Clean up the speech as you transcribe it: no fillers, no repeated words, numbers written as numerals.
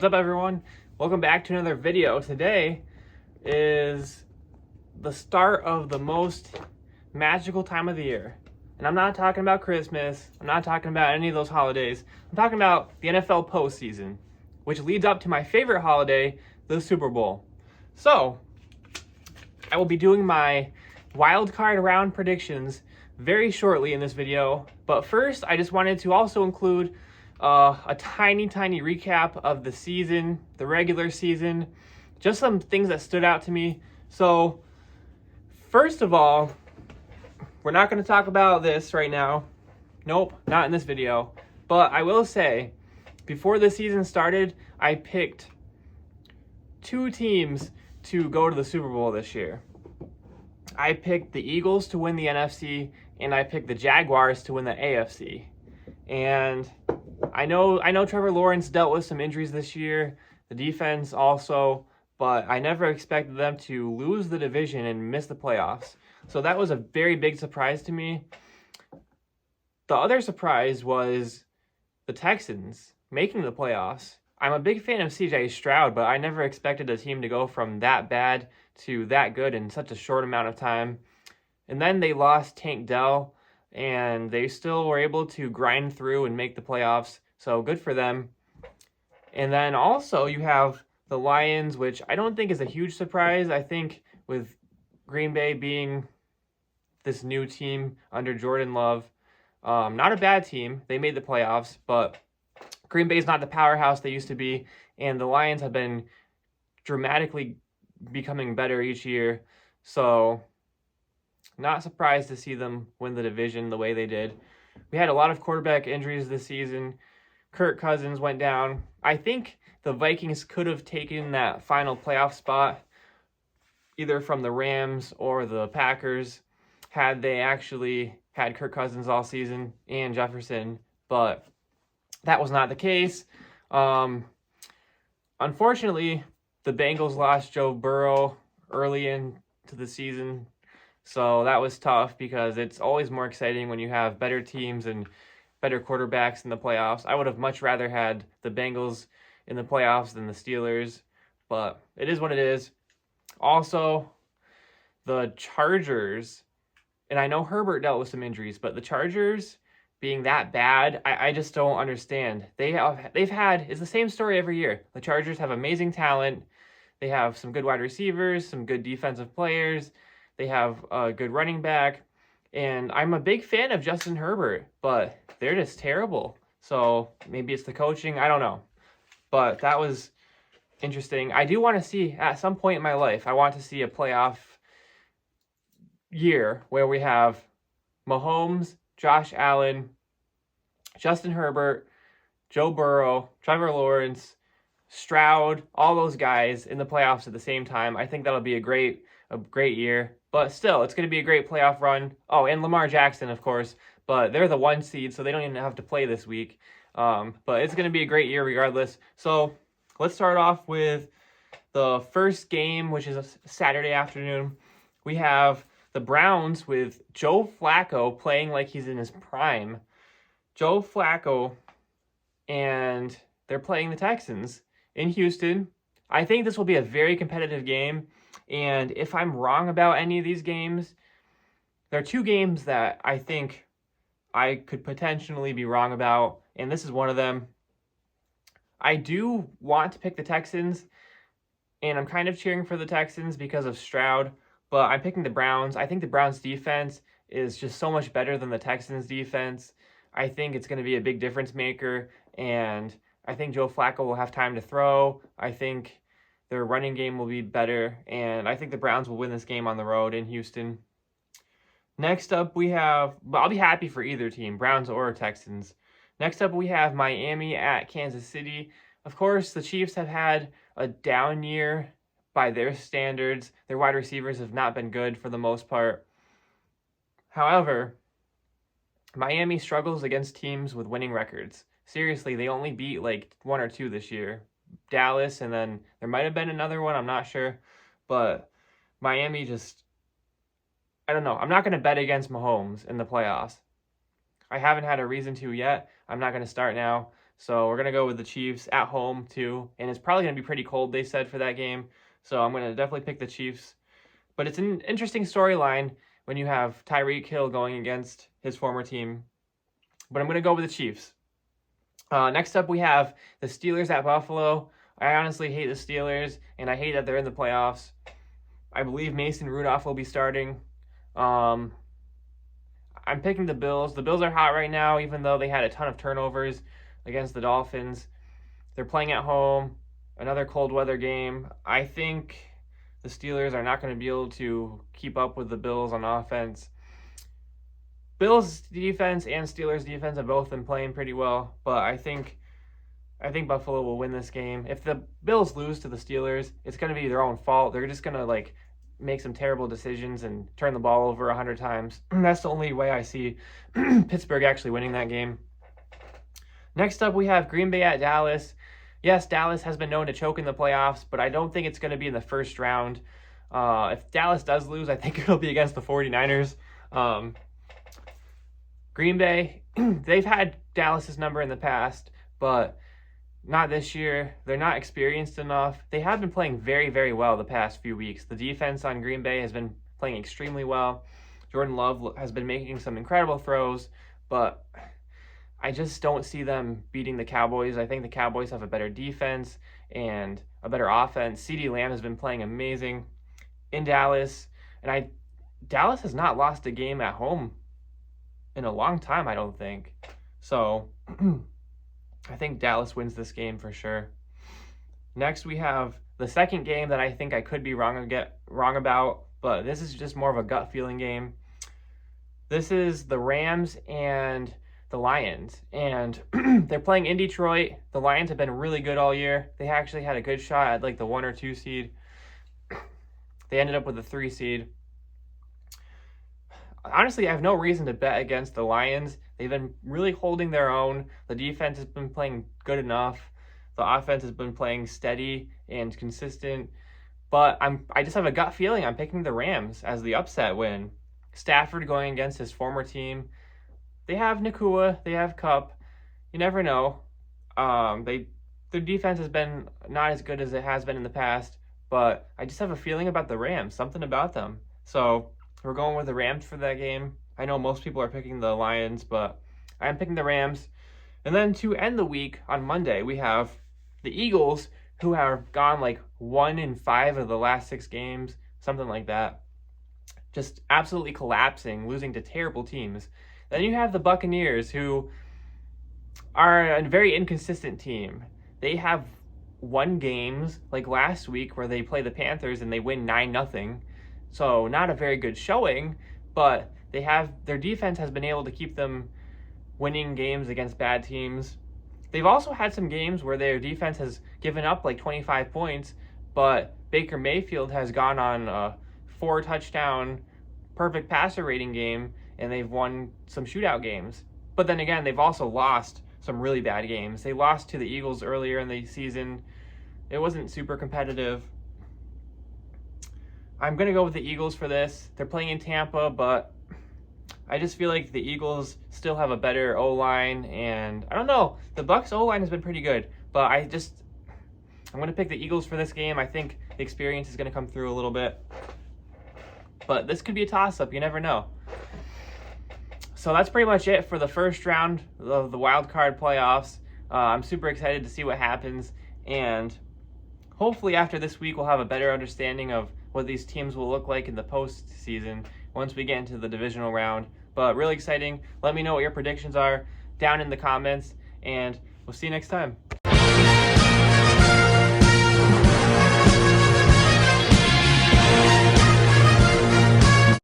What's up, everyone? Welcome back to another video. Today is the start of the most magical time of the year. And I'm not talking about Christmas. I'm not talking about any of those holidays. I'm talking about the NFL postseason, which leads up to my favorite holiday, the Super Bowl. So, I will be doing my wildcard round predictions very shortly in this video. But first, I just wanted to also include a tiny recap of the season, the regular season, just some things that stood out to me. So, first of all, we're not going to talk about this right now. Nope, not in this video. But I will say, before the season started, I picked two teams to go to the Super Bowl this year. I picked the Eagles to win the NFC, and I picked the Jaguars to win the AFC. And I know Trevor Lawrence dealt with some injuries this year, the defense also, but I never expected them to lose the division and miss the playoffs. So that was a very big surprise to me. The other surprise was the Texans making the playoffs. I'm a big fan of CJ Stroud, but I never expected a team to go from that bad to that good in such a short amount of time. And then they lost Tank Dell, and they still were able to grind through and make the playoffs, so good for them. And then also you have the Lions, which I don't think is a huge surprise. I think with Green Bay being this new team under Jordan Love, not a bad team. They made the playoffs, but Green Bay is not the powerhouse they used to be, and the Lions have been dramatically becoming better each year, so not surprised to see them win the division the way they did. We had a lot of quarterback injuries this season. Kirk Cousins went down. I think the Vikings could have taken that final playoff spot either from the Rams or the Packers had they actually had Kirk Cousins all season and Jefferson, but that was not the case. Unfortunately, the Bengals lost Joe Burrow early into the season, so that was tough because it's always more exciting when you have better teams and better quarterbacks in the playoffs. I would have much rather had the Bengals in the playoffs than the Steelers, but it is what it is. Also, the Chargers, and I know Herbert dealt with some injuries, but the Chargers being that bad, I just don't understand. It's the same story every year. The Chargers have amazing talent. They have some good wide receivers, some good defensive players. They have a good running back. And I'm a big fan of Justin Herbert, but they're just terrible. So maybe it's the coaching. I don't know. But that was interesting. I do want to see, at some point in my life, I want to see a playoff year where we have Mahomes, Josh Allen, Justin Herbert, Joe Burrow, Trevor Lawrence, Stroud, all those guys in the playoffs at the same time. I think that'll be a great year. But still, it's going to be a great playoff run. Oh, and Lamar Jackson, of course. But they're the 1 seed, so they don't even have to play this week. But it's going to be a great year regardless. So let's start off with the first game, which is a Saturday afternoon. We have the Browns with Joe Flacco playing like he's in his prime. Joe Flacco, and they're playing the Texans in Houston. I think this will be a very competitive game. And if I'm wrong about any of these games, there are two games that I think I could potentially be wrong about, and this is one of them. I do want to pick the Texans, and I'm kind of cheering for the Texans because of Stroud, but I'm picking the Browns. I think the Browns defense is just so much better than the Texans defense. I think it's going to be a big difference maker, and I think Joe Flacco will have time to throw. I think their running game will be better, and I think the Browns will win this game on the road in Houston. Next up, I'll be happy for either team, Browns or Texans. Next up, we have Miami at Kansas City. Of course, the Chiefs have had a down year by their standards. Their wide receivers have not been good for the most part. However, Miami struggles against teams with winning records. Seriously, they only beat like 1 or 2 this year. Dallas, and then there might have been another one, I'm not sure. But Miami just, I don't know. I'm not going to bet against Mahomes in the playoffs. I haven't had a reason to yet. I'm not going to start now. So we're going to go with the Chiefs at home too. And it's probably going to be pretty cold, they said, for that game. So I'm going to definitely pick the Chiefs. But it's an interesting storyline when you have Tyreek Hill going against his former team. But I'm going to go with the Chiefs. Next up, we have the Steelers at Buffalo. I honestly hate the Steelers, and I hate that they're in the playoffs. I believe Mason Rudolph will be starting. I'm picking the Bills. The Bills are hot right now, even though they had a ton of turnovers against the Dolphins. They're playing at home, another cold weather game. I think the Steelers are not going to be able to keep up with the Bills on offense. Bills defense and Steelers defense have both been playing pretty well, but I think Buffalo will win this game. If the Bills lose to the Steelers, it's going to be their own fault. They're just going to make some terrible decisions and turn the ball over 100 times. That's the only way I see Pittsburgh actually winning that game. Next up, we have Green Bay at Dallas. Yes, Dallas has been known to choke in the playoffs, but I don't think it's going to be in the first round. If Dallas does lose, I think it'll be against the 49ers. Green Bay, they've had Dallas's number in the past, but not this year. They're not experienced enough. They have been playing very, very well the past few weeks. The defense on Green Bay has been playing extremely well. Jordan Love has been making some incredible throws, but I just don't see them beating the Cowboys. I think the Cowboys have a better defense and a better offense. CeeDee Lamb has been playing amazing in Dallas, and Dallas has not lost a game at home in a long time, I don't think. So I think Dallas wins this game for sure. Next, we have the second game that I think I could be wrong about, but this is just more of a gut feeling game. This is the Rams and the Lions, and they're playing in Detroit. The Lions have been really good all year. They actually had a good shot at the 1 or 2 seed. They ended up with a 3 seed. Honestly, I have no reason to bet against the Lions. They've been really holding their own. The defense has been playing good enough. The offense has been playing steady and consistent. But I just have a gut feeling I'm picking the Rams as the upset win. Stafford going against his former team. They have Nakua. They have Kupp. You never know. Their defense has been not as good as it has been in the past. But I just have a feeling about the Rams. Something about them. So we're going with the Rams for that game. I know most people are picking the Lions, but I'm picking the Rams. And then to end the week on Monday, we have the Eagles, who have gone 1-5 of the last 6 games, something like that. Just absolutely collapsing, losing to terrible teams. Then you have the Buccaneers, who are a very inconsistent team. They have won games like last week where they play the Panthers and they win 9-0. So not a very good showing, but their defense has been able to keep them winning games against bad teams. They've also had some games where their defense has given up 25 points, but Baker Mayfield has gone on a 4-touchdown perfect passer rating game, and they've won some shootout games. But then again, they've also lost some really bad games. They lost to the Eagles earlier in the season. It wasn't super competitive. I'm going to go with the Eagles for this. They're playing in Tampa, but I just feel like the Eagles still have a better O-line, and I don't know. The Bucs O-line has been pretty good, but I'm going to pick the Eagles for this game. I think the experience is going to come through a little bit. But this could be a toss-up. You never know. So that's pretty much it for the first round of the Wildcard playoffs. I'm super excited to see what happens, and hopefully after this week we'll have a better understanding of what these teams will look like in the postseason once we get into the divisional round. But really exciting. Let me know what your predictions are down in the comments, and we'll see you next time.